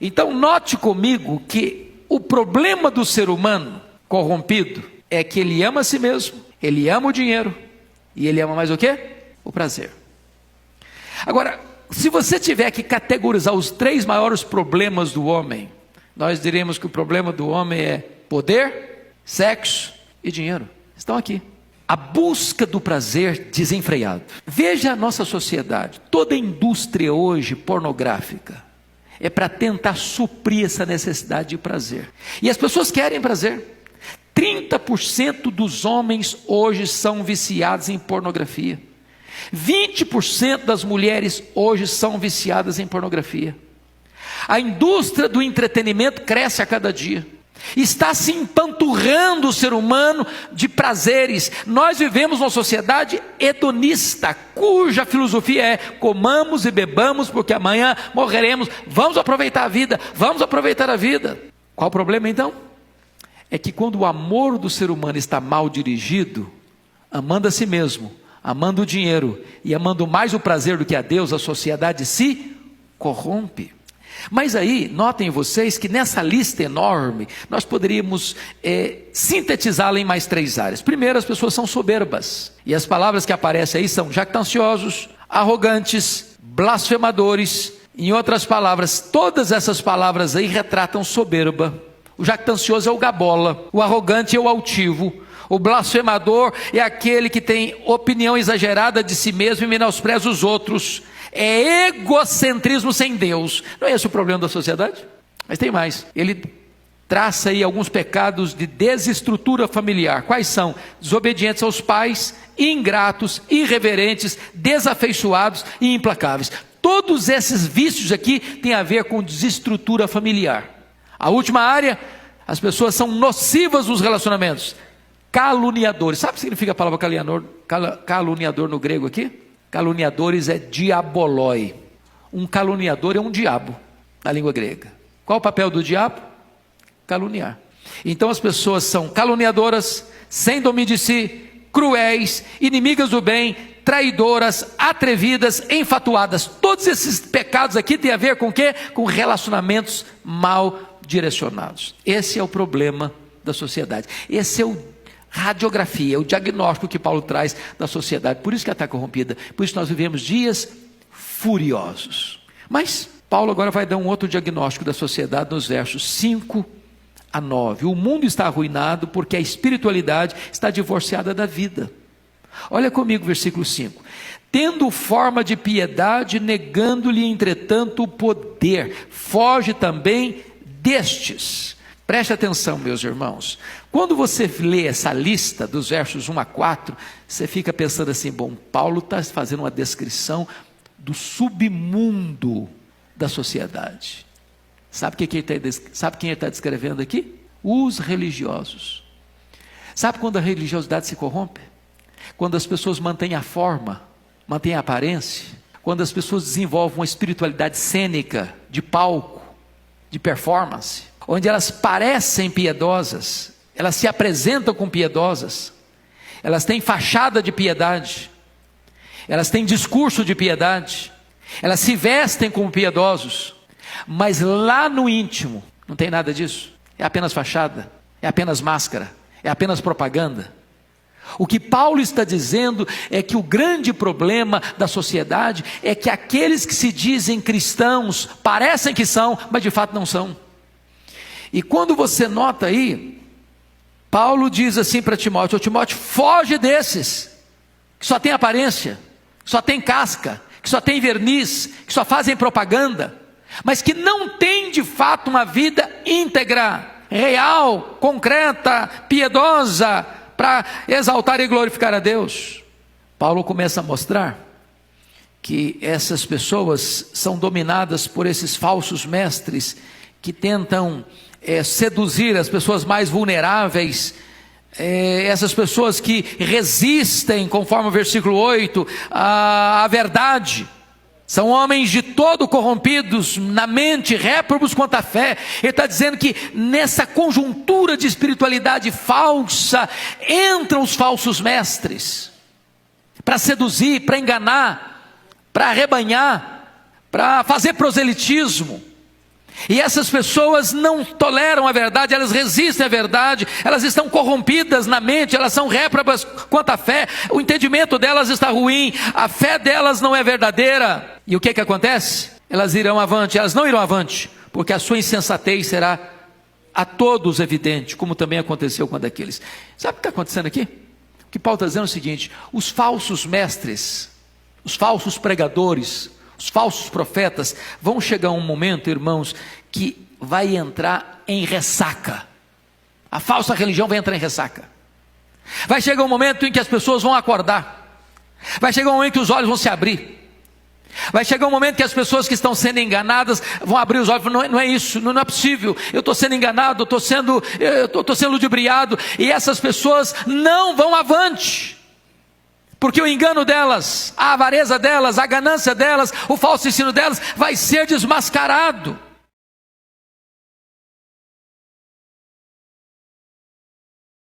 Então note comigo que o problema do ser humano corrompido é que ele ama a si mesmo, ele ama o dinheiro e ele ama mais o quê? O prazer. Agora, se você tiver que categorizar os 3 maiores problemas do homem, nós diremos que o problema do homem é poder, sexo e dinheiro. Estão aqui. A busca do prazer desenfreado. Veja a nossa sociedade. Toda a indústria hoje pornográfica é para tentar suprir essa necessidade de prazer. E as pessoas querem prazer. 30% dos homens hoje são viciados em pornografia. 20% das mulheres hoje são viciadas em pornografia. A indústria do entretenimento cresce a cada dia. Está se empanturrando o ser humano de prazeres. Nós vivemos uma sociedade hedonista, cuja filosofia é: comamos e bebamos porque amanhã morreremos. Vamos aproveitar a vida, vamos aproveitar a vida. Qual o problema então? É que quando o amor do ser humano está mal dirigido, amando a si mesmo, amando o dinheiro e amando mais o prazer do que a Deus, a sociedade se corrompe. Mas aí, notem vocês que nessa lista enorme, nós poderíamos sintetizá-la em mais 3 áreas. Primeiro, as pessoas são soberbas. E as palavras que aparecem aí são jactanciosos, arrogantes, blasfemadores. Em outras palavras, todas essas palavras aí retratam soberba. O jactancioso é o gabola, o arrogante é o altivo, o blasfemador é aquele que tem opinião exagerada de si mesmo e menospreza os outros. É egocentrismo sem Deus. Não é esse o problema da sociedade? Mas tem mais. Ele traça aí alguns pecados de desestrutura familiar. Quais são? Desobedientes aos pais, ingratos, irreverentes, desafeiçoados e implacáveis. Todos esses vícios aqui têm a ver com desestrutura familiar. A última área, as pessoas são nocivas nos relacionamentos. Caluniadores. Sabe o que significa a palavra caluniador no grego aqui? Caluniadores é diaboloi. Um caluniador é um diabo, na língua grega. Qual o papel do diabo? Caluniar. Então as pessoas são caluniadoras, sem domínio de si, cruéis, inimigas do bem, traidoras, atrevidas, enfatuadas. Todos esses pecados aqui têm a ver com o quê? Com relacionamentos mal direcionados. Esse é o problema da sociedade. Esse é o radiografia, o diagnóstico que Paulo traz da sociedade. Por isso que ela está corrompida. Por isso nós vivemos dias furiosos. Mas Paulo agora vai dar um outro diagnóstico da sociedade nos versos 5 a 9. O mundo está arruinado porque a espiritualidade está divorciada da vida. Olha comigo o versículo 5. Tendo forma de piedade, negando-lhe entretanto o poder, foge também destes. Preste atenção, meus irmãos. Quando você lê essa lista dos versos 1 a 4, você fica pensando assim: bom, Paulo está fazendo uma descrição do submundo da sociedade. Sabe quem ele está descrevendo aqui? Os religiosos. Sabe quando a religiosidade se corrompe? Quando as pessoas mantêm a forma, mantêm a aparência, quando as pessoas desenvolvem uma espiritualidade cênica, de palco, de performance, onde elas parecem piedosas, elas se apresentam como piedosas, elas têm fachada de piedade, elas têm discurso de piedade, elas se vestem como piedosos, mas lá no íntimo não tem nada disso, é apenas fachada, é apenas máscara, é apenas propaganda. O que Paulo está dizendo é que o grande problema da sociedade é que aqueles que se dizem cristãos parecem que são, mas de fato não são. E quando você nota aí, Paulo diz assim para Timóteo: Timóteo, foge desses, que só tem aparência, que só tem casca, que só tem verniz, que só fazem propaganda, mas que não tem de fato uma vida íntegra, real, concreta, piedosa, para exaltar e glorificar a Deus. Paulo começa a mostrar que essas pessoas são dominadas por esses falsos mestres que tentam seduzir as pessoas mais vulneráveis, essas pessoas que resistem, conforme o versículo 8, à verdade. São homens de todo corrompidos na mente, réprobos quanto à fé. Ele está dizendo que nessa conjuntura de espiritualidade falsa, entram os falsos mestres, para seduzir, para enganar, para arrebanhar, para fazer proselitismo. E essas pessoas não toleram a verdade, elas resistem à verdade, elas estão corrompidas na mente, elas são réprobas quanto à fé, o entendimento delas está ruim, a fé delas não é verdadeira. E o que acontece? Elas irão avante, elas não irão avante, porque a sua insensatez será a todos evidente, como também aconteceu com a daqueles. Sabe o que está acontecendo aqui? O que Paulo está dizendo é o seguinte: os falsos mestres, os falsos pregadores, os falsos profetas, vão chegar um momento, irmãos, que vai entrar em ressaca. A falsa religião vai entrar em ressaca. Vai chegar um momento em que as pessoas vão acordar. Vai chegar um momento que os olhos vão se abrir. Vai chegar um momento que as pessoas que estão sendo enganadas vão abrir os olhos e falar: não é isso, não é possível, eu estou sendo enganado, eu estou sendo ludibriado. E essas pessoas não vão avante, porque o engano delas, a avareza delas, a ganância delas, o falso ensino delas vai ser desmascarado.